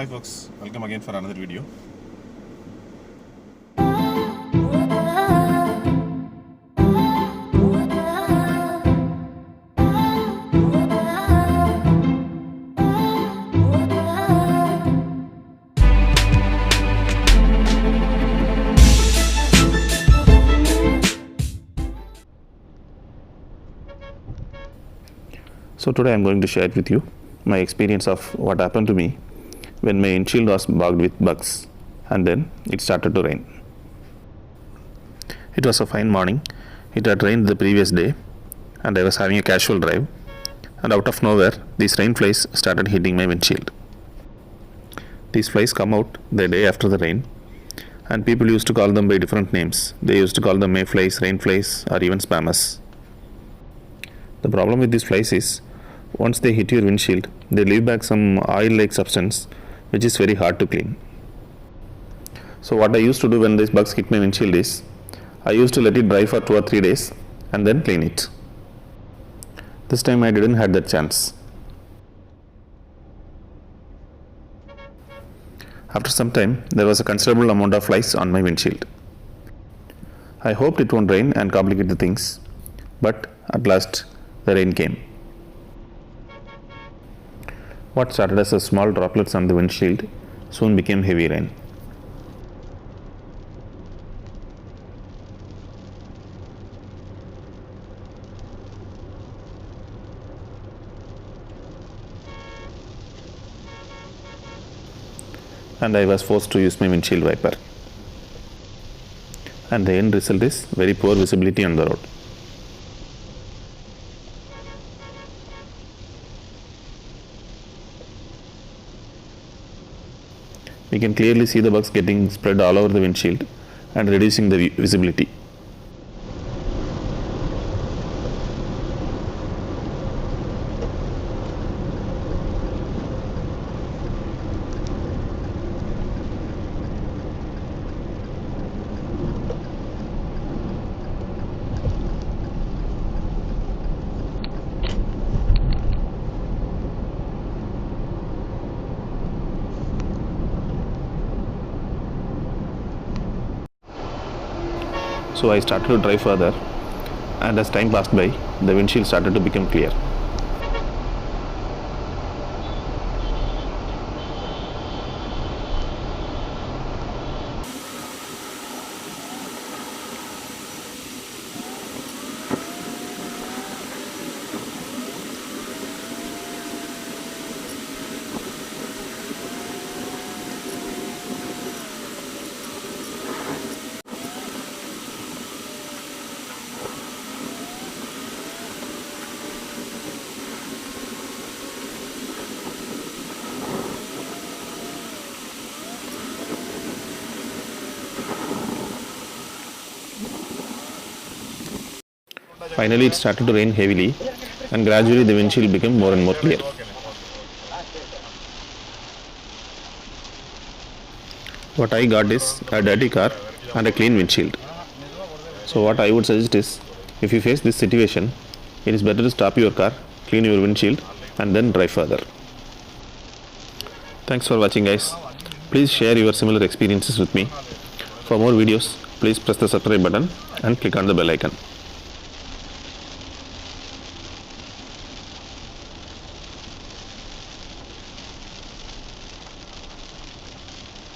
Hi folks, welcome again for another video. So today I'm going to share with you my experience of what happened to me when my windshield was bogged with bugs and then it started to rain. It was a fine morning. It had rained the previous day and I was having a casual drive, and out of nowhere these rain flies started hitting my windshield. These flies come out the day after the rain, and people used to call them by different names. They used to call them mayflies, rain flies, or even spammers. The problem with these flies is once they hit your windshield, they leave back some oil-like substance which is very hard to clean. So what I used to do when these bugs hit my windshield is, I used to let it dry for 2 or 3 days and then clean it. This time I didn't have that chance. After some time, there was a considerable amount of flies on my windshield. I hoped it won't rain and complicate the things, but at last the rain came. What started as a small droplets on the windshield soon became heavy rain. And I was forced to use my windshield wiper. And the end result is very poor visibility on the road. We can clearly see the bugs getting spread all over the windshield and reducing the visibility. So I started to drive further, and as time passed by, the windshield started to become clear. Finally, it started to rain heavily, and gradually the windshield became more and more clear. What I got is a dirty car and a clean windshield. So what I would suggest is, if you face this situation, it is better to stop your car, clean your windshield, and then drive further. Thanks for watching, guys. Please share your similar experiences with me. For more videos, please press the subscribe button and click on the bell icon.